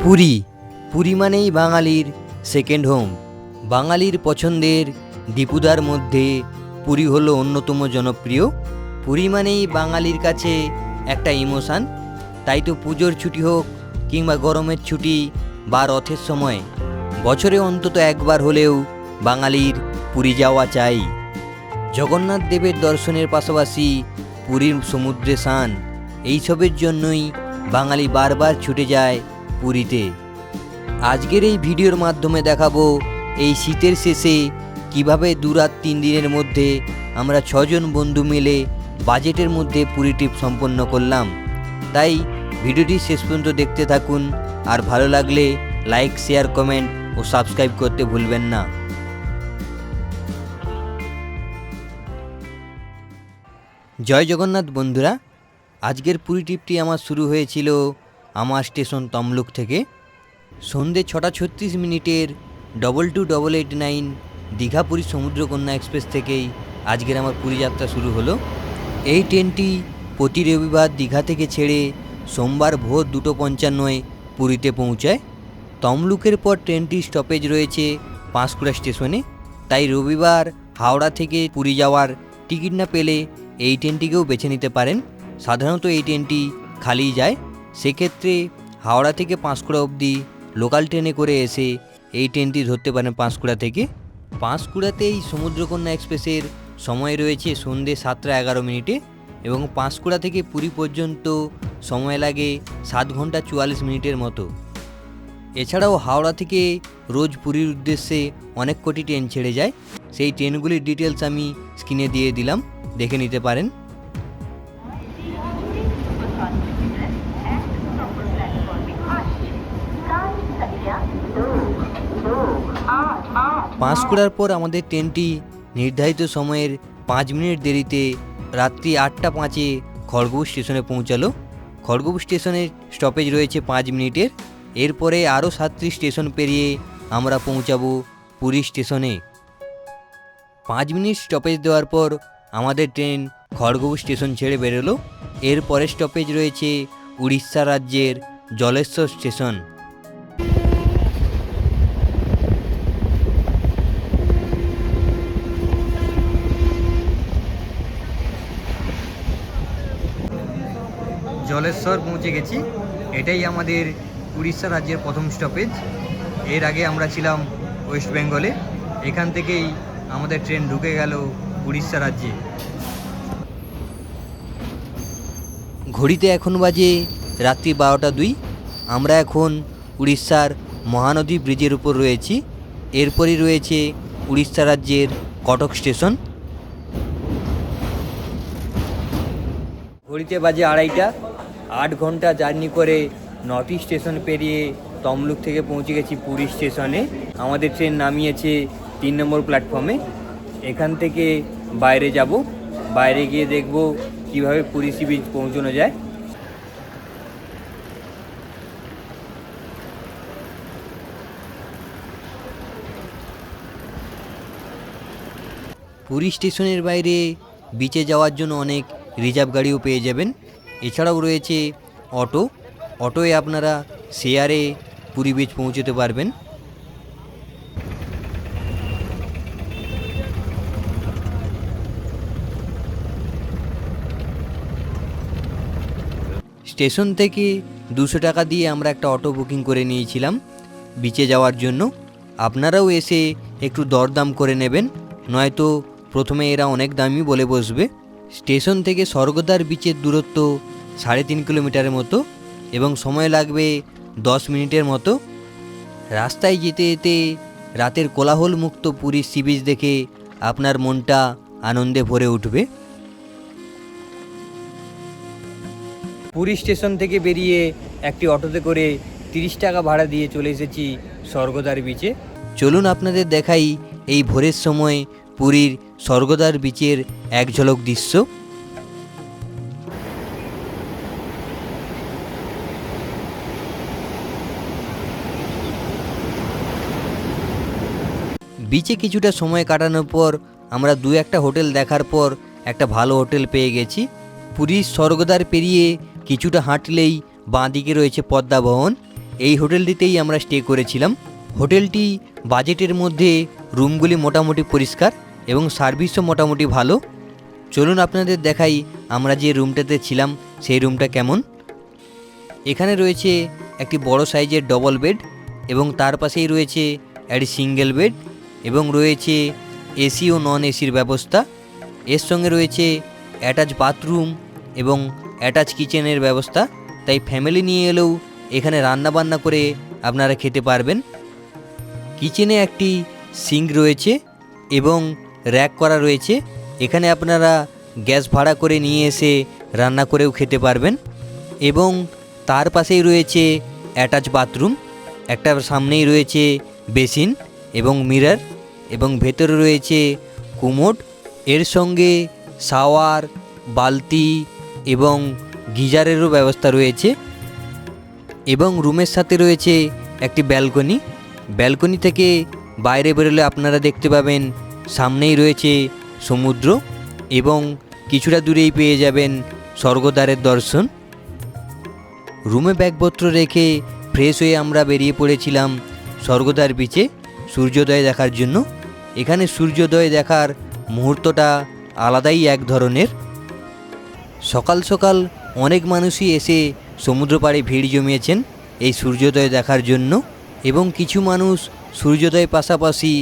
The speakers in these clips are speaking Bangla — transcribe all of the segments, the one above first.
পুরী পুরী মানেই বাঙালির সেকেন্ড হোম। বাঙালির পছন্দের দীপুদার মধ্যে পুরী হলো অন্যতম জনপ্রিয়। পুরী মানেই বাঙালির কাছে একটা ইমোশান। তাই তো পুজোর ছুটি হোক কিংবা গরমের ছুটি বা রথের সময় বছরে অন্তত একবার হলেও বাঙালির পুরী যাওয়া চাই। জগন্নাথ দেবের দর্শনের পাশাপাশি পুরীর সমুদ্রে স্নান, এইসবের জন্যই বাঙালি বারবার ছুটে যায় পুরীতে। আজকের এই ভিডিওর মাধ্যমে দেখাবো এই শীতের শেষে কিভাবে 2 রাত 3 দিনের মধ্যে আমরা 6 জন বন্ধু মিলে বাজেটের মধ্যে পুরী ট্রিপ সম্পন্ন করলাম। তাই ভিডিওটি শেষ পর্যন্ত দেখতে থাকুন, আর ভালো লাগলে লাইক, শেয়ার, কমেন্ট ও সাবস্ক্রাইব করতে ভুলবেন না। জয় জগন্নাথ বন্ধুরা, আজকের পুরী ট্রিপটি আমার শুরু হয়েছিল আমার স্টেশন তমলুক থেকে। সন্ধ্যে 6:36 228889 দীঘা পুরী সমুদ্রকন্যা এক্সপ্রেস থেকেই আজকের আমার পুরী যাত্রা শুরু হলো। এই ট্রেনটি প্রতি রবিবার দীঘা থেকে ছেড়ে সোমবার ভোর 2:55 পুরীতে পৌঁছায়। তমলুকের পর ট্রেনটির স্টপেজ রয়েছে পাঁশকুড়া স্টেশনে। তাই রবিবার হাওড়া থেকে পুরী যাওয়ার টিকিট না পেলে এই ট্রেনটিকেও বেছে নিতে পারেন। সাধারণত এই ট্রেনটি খালি যায়, সেক্ষেত্রে হাওড়া থেকে পাঁশকুড়া অবধি লোকাল ট্রেনে করে এসে এই ট্রেনটি ধরতে পারেন পাঁশকুড়া থেকে। পাঁশকুড়াতে এই সমুদ্রকন্যা এক্সপ্রেসের সময় রয়েছে সন্ধ্যে 7:11 এবং পাঁশকুড়া থেকে পুরী পর্যন্ত সময় লাগে 7 ঘন্টা 44 মিনিটের মতো। এছাড়াও হাওড়া থেকে রোজ পুরীর উদ্দেশ্যে অনেক কটি ট্রেন ছেড়ে যায়। সেই ট্রেনগুলির ডিটেলস আমি স্ক্রিনে দিয়ে দিলাম, দেখে নিতে পারেন। পাঁশকুড়ার পর আমাদের ট্রেনটি নির্ধারিত সময়ের 5 মিনিট দেরিতে রাত্রি 8:05 খড়গপুর স্টেশনে পৌঁছালো। খড়গপুর স্টেশনের স্টপেজ রয়েছে 5 মিনিটের। এরপরে আরও 37 স্টেশন পেরিয়ে আমরা পৌঁছাবো পুরী স্টেশনে। 5 মিনিট স্টপেজ দেওয়ার পর আমাদের ট্রেন খড়গপুর স্টেশন ছেড়ে বেরোলো। এরপরে স্টপেজ রয়েছে উড়িষ্যা রাজ্যের জলেশ্বর স্টেশন। জলেশ্বর পৌঁছে গেছি। এটাই আমাদের উড়িষ্যা রাজ্যের প্রথম স্টপেজ। এর আগে আমরা ছিলাম ওয়েস্ট বেঙ্গলে। এখান থেকেই আমাদের ট্রেন ঢুকে গেল উড়িষ্যা রাজ্যে। ঘড়িতে এখন বাজে রাত্রি 12:02। আমরা এখন উড়িষ্যার মহানদী ব্রিজের উপর রয়েছি। এরপরই রয়েছে উড়িষ্যা রাজ্যের কটক স্টেশন। ঘড়িতে বাজে 2:30। 8 ঘন্টা জার্নি করে 9টি স্টেশন পেরিয়ে তমলুক থেকে পৌঁছে গেছি পুরী স্টেশনে। আমাদের ট্রেন নামিয়েছে 3 নম্বর প্ল্যাটফর্মে। এখান থেকে বাইরে যাব, বাইরে গিয়ে দেখব কিভাবে পুরী সি বিচ পৌঁছানো যায়। পুরী স্টেশনের বাইরে বিচে যাওয়ার জন্য অনেক রিজার্ভ গাড়িও পেয়ে যাবেন। এছাড়াও রয়েছে অটোয় আপনারা শেয়ারে পুরী বিচ পৌঁছতে পারবেন। স্টেশন থেকে 200 টাকা দিয়ে আমরা একটা অটো বুকিং করে নিয়েছিলাম বিচে যাওয়ার জন্য। আপনারাও এসে একটু দরদাম করে নেবেন, নয়তো প্রথমে এরা অনেক দামই বলে বসবে। স্টেশন থেকে স্বর্গদ্বার বিচের দূরত্ব 3.5 কিলোমিটারের মতো এবং সময় লাগবে 10 মিনিটের মতো। রাস্তায় যেতে যেতে রাতের কোলাহল মুক্ত পুরী সি বিচ দেখে আপনার মনটা আনন্দে ভরে উঠবে। পুরী স্টেশন থেকে বেরিয়ে একটি অটোতে করে 30 টাকা ভাড়া দিয়ে চলে এসেছি স্বর্গদ্বার বিচে। চলুন আপনাদের দেখাই এই ভোরের সময় পুরীর স্বর্গদ্বার বিচের এক ঝলক দৃশ্য। বিচে কিছুটা সময় কাটানোর পর আমরা 2-1টা হোটেল দেখার পর একটা ভালো হোটেল পেয়ে গেছি। পুরীর স্বর্গদ্বার পেরিয়ে কিছুটা হাঁটলেই বাঁ দিকে রয়েছে পদ্মা ভবন। এই হোটেলটিতেই আমরা স্টে করেছিলাম। হোটেলটি বাজেটের মধ্যে, রুমগুলি মোটামুটি পরিষ্কার এবং সার্ভিসও মোটামুটি ভালো। চলুন আপনাদের দেখাই আমরা যে রুমটাতে ছিলাম সেই রুমটা কেমন। এখানে রয়েছে একটি বড় সাইজের ডবল বেড এবং তার পাশেই রয়েছে একটি সিঙ্গেল বেড এবং রয়েছে এসি ও নন এসির ব্যবস্থা। এর সঙ্গে রয়েছে অ্যাটাচ বাথরুম এবং অ্যাটাচ কিচেনের ব্যবস্থা, তাই ফ্যামিলি নিয়ে এলেও এখানে রান্না বান্না করে আপনারা খেতে পারবেন। কিচেনে একটি সিঙ্ক রয়েছে এবং র্যাক করা রয়েছে, এখানে আপনারা গ্যাস ভাড়া করে নিয়ে এসে রান্না করেও খেতে পারবেন। এবং তার পাশেই রয়েছে অ্যাটাচ বাথরুম, একটা সামনেই রয়েছে বেসিন এবং মিরর এবং ভেতরে রয়েছে কুমোড, এর সঙ্গে শাওয়ার, বালতি এবং গিজারেরও ব্যবস্থা রয়েছে। এবং রুমের সাথে রয়েছে একটি ব্যালকনি থেকে বাইরে বেরোলে আপনারা দেখতে পাবেন সামনেই রয়েছে সমুদ্র এবং কিছুটা দূরেই পেয়ে যাবেন স্বর্গদ্বারের দর্শন। রুমে ব্যাগপত্র রেখে ফ্রেশ হয়ে আমরা বেরিয়ে পড়েছিলাম স্বর্গদ্বার বিচে সূর্যোদয় দেখার জন্য। এখানে সূর্যোদয় দেখার মুহূর্তটা আলাদাই এক ধরনের। সকাল সকাল অনেক মানুষই এসে সমুদ্র পাড়ে ভিড় জমিয়েছেন এই সূর্যোদয় দেখার জন্য এবং কিছু মানুষ সূর্যোদয় পাশাপাশি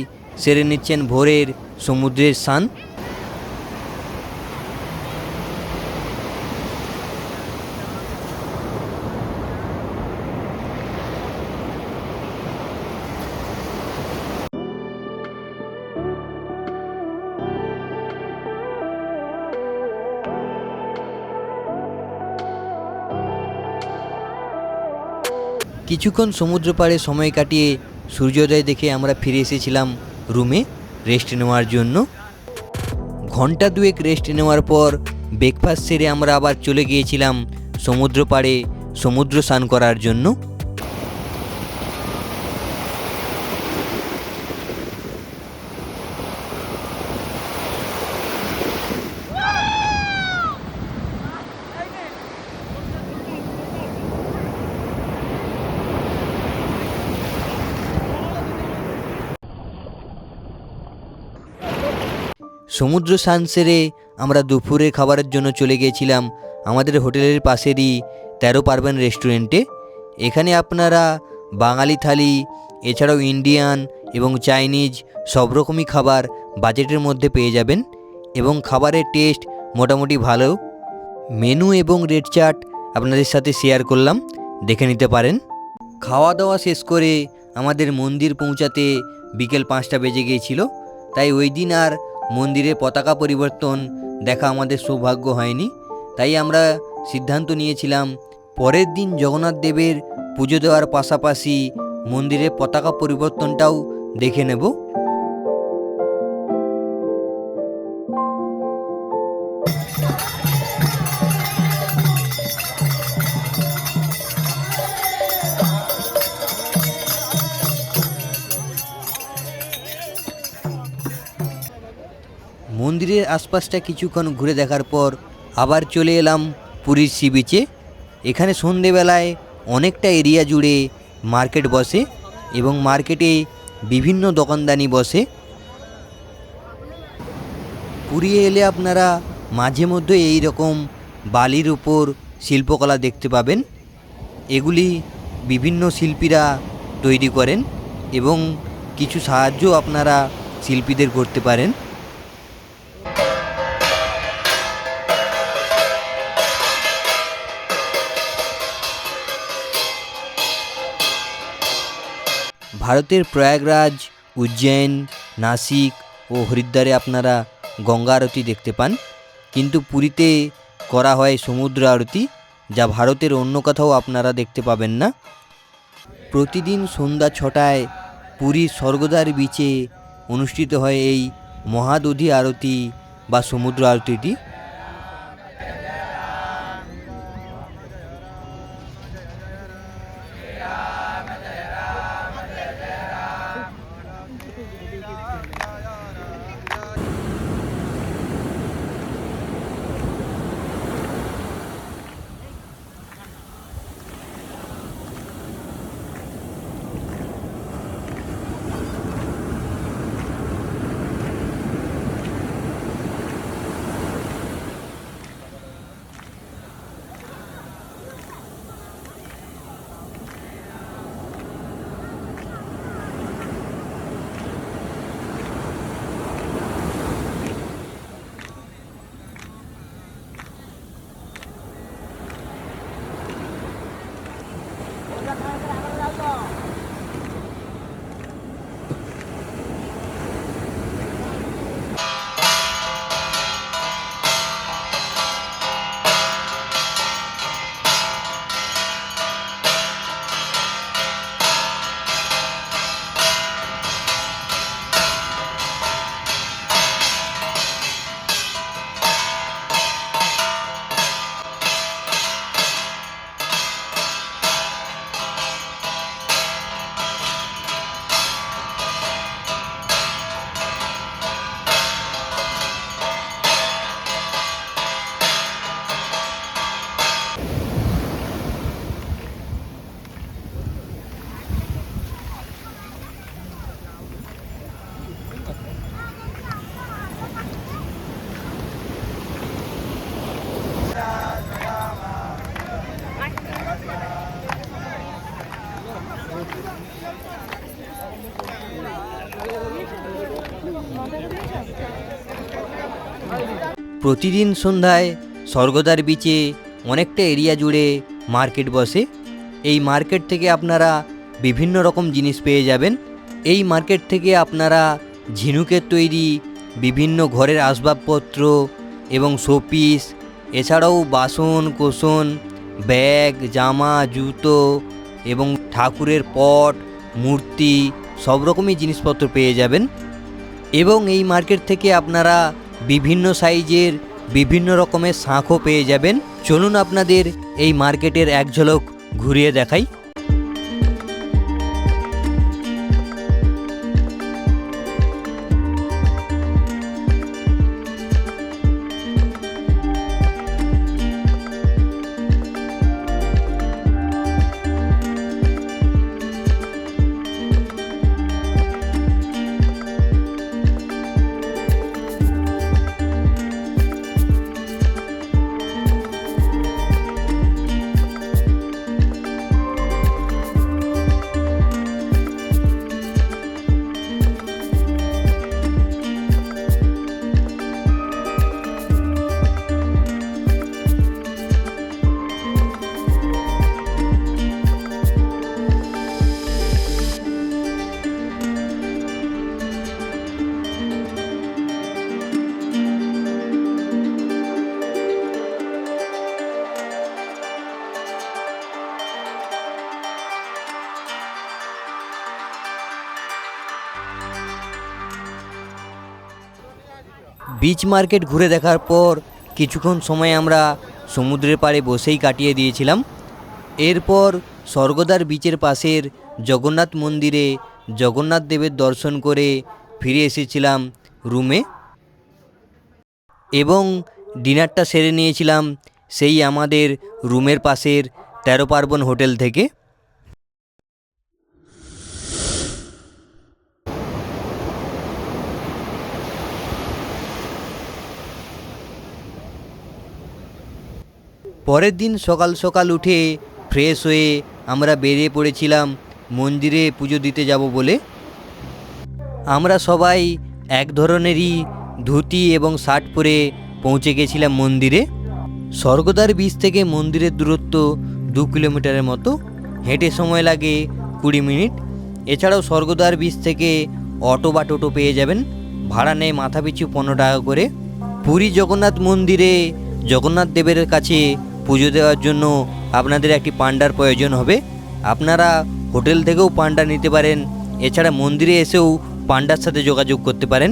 সেরে নিচ্ছেন ভোরের সমুদ্রের স্নান। কিছুক্ষণ সমুদ্র পাড়ে সময় কাটিয়ে সূর্যোদয় দেখে আমরা ফিরে এসেছিলাম রুমে রেস্ট নেওয়ার জন্য। ঘন্টা দুয়েক রেস্ট নেওয়ার পর ব্রেকফাস্ট সেরে আমরা আবার চলে গিয়েছিলাম সমুদ্র পাড়ে সমুদ্র স্নান করার জন্য। সমুদ্র স্নান সেরে আমরা দুপুরের খাবারের জন্য চলে গিয়েছিলাম আমাদের হোটেলের পাশেরই 13 পার্বণ রেস্টুরেন্টে। এখানে আপনারা বাঙালি থালি এছাড়াও ইন্ডিয়ান এবং চাইনিজ সব রকমই খাবার বাজেটের মধ্যে পেয়ে যাবেন এবং খাবারের টেস্ট মোটামুটি ভালো। মেনু এবং রেট চার্ট আপনাদের সাথে শেয়ার করলাম, দেখে নিতে পারেন। খাওয়া দাওয়া শেষ করে আমাদের মন্দির পৌঁছাতে বিকেল 5টা বেজে গিয়েছিল, তাই ওই দিন আর মন্দিরে পতাকা পরিবর্তন দেখা আমাদের সৌভাগ্য হয়নি। তাই আমরা সিদ্ধান্ত নিয়েছিলাম পরের দিন জগন্নাথ দেবের পুজো দেওয়ার পাশাপাশি মন্দিরে পতাকা পরিবর্তনটাও দেখে নেব। মন্দিরের আশপাশটা কিছুক্ষণ ঘুরে দেখার পর আবার চলে এলাম পুরীর সি বিচে। এখানে সন্ধেবেলায় অনেকটা এরিয়া জুড়ে মার্কেট বসে এবং মার্কেটে বিভিন্ন দোকানদানি বসে। পুরী এলে আপনারা মাঝে মধ্যে এই রকম বালির উপর শিল্পকলা দেখতে পাবেন। এগুলি বিভিন্ন শিল্পীরা তৈরি করেন এবং কিছু সাহায্য আপনারা শিল্পীদের করতে পারেন। ভারতের প্রয়াগরাজ, উজ্জয়ন, নাসিক ও হরিদ্বারে আপনারা গঙ্গা আরতি দেখতে পান, কিন্তু পুরীতে করা হয় সমুদ্র আরতি, যা ভারতের অন্য কোথাও আপনারা দেখতে পাবেন না। প্রতিদিন সন্ধ্যা 6টায় পুরীর স্বর্গদ্বার বিচে অনুষ্ঠিত হয় এই মহাদধি আরতি বা সমুদ্র আরতিটি। প্রতিদিন সন্ধ্যায় স্বর্গদ্বার বিচে অনেকটা এরিয়া জুড়ে মার্কেট বসে। এই মার্কেট থেকে আপনারা বিভিন্ন রকম জিনিস পেয়ে যাবেন। এই মার্কেট থেকে আপনারা ঝিনুকের তৈরি বিভিন্ন ঘরের আসবাবপত্র এবং শোপিস, এছাড়াও বাসন কোসন, ব্যাগ, জামা, জুতো এবং ঠাকুরের পট, মূর্তি সব রকমই জিনিসপত্র পেয়ে যাবেন। এবং এই মার্কেট থেকে আপনারা বিভিন্ন সাইজের বিভিন্ন রকমের শাঁখও পেয়ে যাবেন। চলুন আপনাদের এই মার্কেটের এক ঝলক ঘুরিয়ে দেখাই। বিচ মার্কেট ঘুরে দেখার পর কিছুক্ষণ সময় আমরা সমুদ্রের পাড়ে বসেই কাটিয়ে দিয়েছিলাম। এরপর স্বর্গদ্বার বিচের পাশের জগন্নাথ মন্দিরে জগন্নাথ দেবের দর্শন করে ফিরে এসেছিলাম রুমে এবং ডিনারটা সেরে নিয়েছিলাম সেই আমাদের রুমের পাশের 13 পার্বণ হোটেল থেকে। পরের দিন সকাল সকাল উঠে ফ্রেশ হয়ে আমরা বেরিয়ে পড়েছিলাম মন্দিরে পুজো দিতে যাব বলে। আমরা সবাই এক ধরনেরই ধুতি এবং শার্ট পরে পৌঁছে গেছিলাম মন্দিরে। স্বর্গদ্বার বিচ থেকে মন্দিরের দূরত্ব 2 কিলোমিটারের মতো, হেঁটে সময় লাগে 20 মিনিট। এছাড়াও স্বর্গদ্বার বিচ থেকে অটো বা টোটো পেয়ে যাবেন, ভাড়া নেয় মাথাপিছু 15 টাকা করে। পুরী জগন্নাথ মন্দিরে জগন্নাথ দেবের কাছে পুজো দেওয়ার জন্য আপনাদের একটি পান্ডার প্রয়োজন হবে। আপনারা হোটেল থেকেও পান্ডা নিতে পারেন, এছাড়া মন্দিরে এসেও পান্ডার সাথে যোগাযোগ করতে পারেন।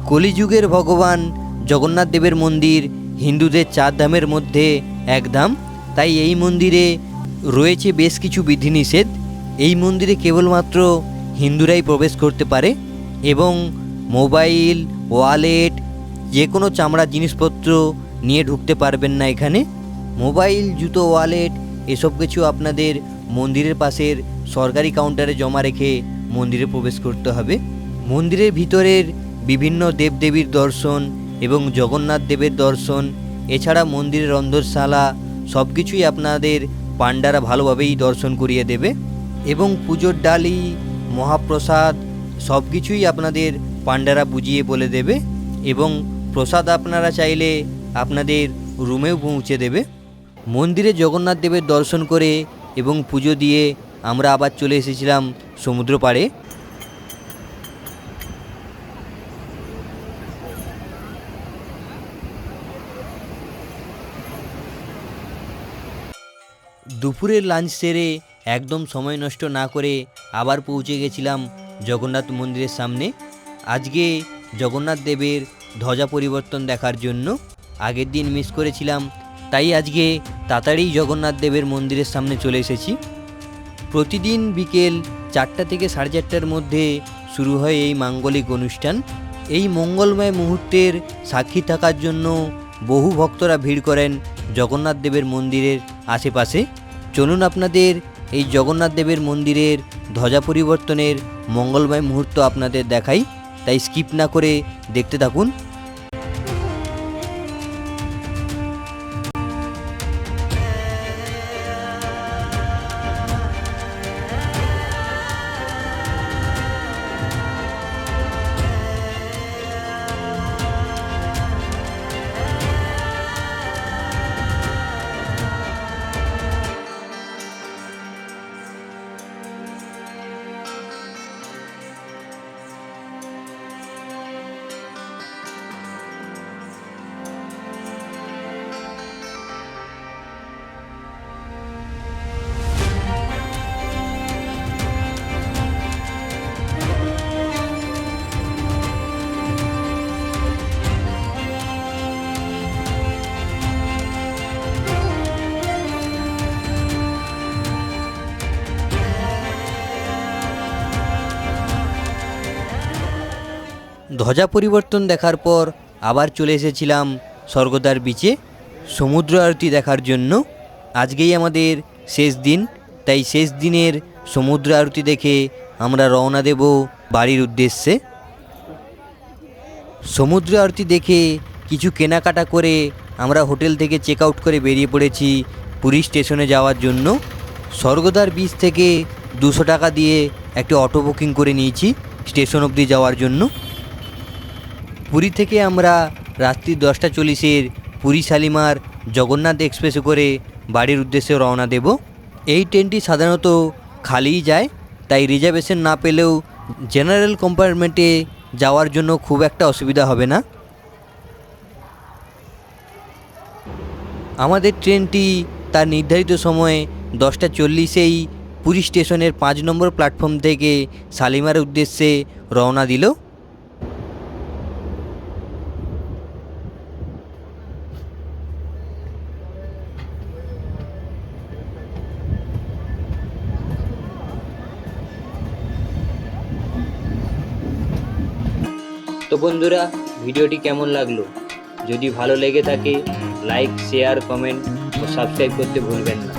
কলিযুগের ভগবান জগন্নাথ দেবের মন্দির হিন্দুদের 4 ধামের মধ্যে এক ধাম, তাই এই মন্দিরে রয়েছে বেশ কিছু বিধিনিষেধ। এই মন্দিরে কেবলমাত্র হিন্দুরাই প্রবেশ করতে পারে এবং মোবাইল, ওয়ালেট, যে কোনো চামড়ার জিনিসপত্র নিয়ে ঢুকতে পারবেন না এখানে। মোবাইল, জুতো, ওয়ালেট এসব কিছু আপনাদের মন্দিরের পাশের সরকারি কাউন্টারে জমা রেখে মন্দিরে প্রবেশ করতে হবে। মন্দিরের ভিতরের বিভিন্ন দেবদেবীর দর্শন এবং জগন্নাথ দেবের দর্শন, এছাড়া মন্দিরের রন্ধনশালা সব কিছুই আপনাদের পান্ডারা ভালোভাবেই দর্শন করিয়ে দেবে এবং পুজোর ডালি, মহাপ্রসাদ সব কিছুই আপনাদের পান্ডারা বুঝিয়ে বলে দেবে এবং প্রসাদ আপনারা চাইলে আপনাদের রুমেও পৌঁছে দেবে। মন্দিরে জগন্নাথ দেবের দর্শন করে এবং পুজো দিয়ে আমরা আবার চলে এসেছিলাম সমুদ্র পাড়ে। দুপুরের লাঞ্চ সেরে একদম সময় নষ্ট না করে আবার পৌঁছে গেছিলাম জগন্নাথ মন্দিরের সামনে। আজকে জগন্নাথ দেবের ধ্বজা পরিবর্তন দেখার জন্য। আগের দিন মিস করেছিলাম, তাই আজকে তাড়াতাড়ি জগন্নাথ দেবের মন্দিরের সামনে চলে এসেছি। প্রতিদিন বিকেল 4টা থেকে 4:30টার মধ্যে শুরু হয় এই মাঙ্গলিক অনুষ্ঠান। এই মঙ্গলময় মুহূর্তের সাক্ষী থাকার জন্য বহু ভক্তরা ভিড় করেন জগন্নাথ দেবের মন্দিরের আশেপাশে। চলুন আপনাদের এই জগন্নাথ দেবের মন্দিরের ধ্বজা পরিবর্তনের মঙ্গলময় মুহূর্ত আপনাদের দেখাই, তাই স্কিপ না করে দেখতে থাকুন। ধ্বজা পরিবর্তন দেখার পর আবার চলে এসেছিলাম স্বর্গদ্বার বিচে সমুদ্র আরতি দেখার জন্য। আজকেই আমাদের শেষ দিন, তাই শেষ দিনের সমুদ্র আরতি দেখে আমরা রওনা দেব বাড়ির উদ্দেশ্যে। সমুদ্র আরতি দেখে কিছু কেনাকাটা করে আমরা হোটেল থেকে চেক আউট করে বেরিয়ে পড়েছি পুরী স্টেশনে যাওয়ার জন্য। স্বর্গদ্বার বিচ থেকে 200 টাকা দিয়ে একটা অটো বুকিং করে নিয়েছি স্টেশন অবধি যাওয়ার জন্য। পুরী থেকে আমরা রাত্রি 10:40 পুরী শালিমার জগন্নাথ এক্সপ্রেসে করে বাড়ির উদ্দেশ্যে রওনা দেব। এই ট্রেনটি সাধারণত খালিই যায়, তাই রিজার্ভেশন না পেলেও জেনারেল কম্পার্টমেন্টে যাওয়ার জন্য খুব একটা অসুবিধা হবে না। আমাদের ট্রেনটি তার নির্ধারিত সময়ে 10:40 পুরী স্টেশনের 5 নম্বর প্ল্যাটফর্ম থেকে শালিমারের উদ্দেশ্যে রওনা দিল। তো বন্ধুরা, ভিডিওটি কেমন লাগলো? যদি ভালো লেগে থাকে লাইক, শেয়ার, কমেন্ট ও সাবস্ক্রাইব করতে ভুলবেন না।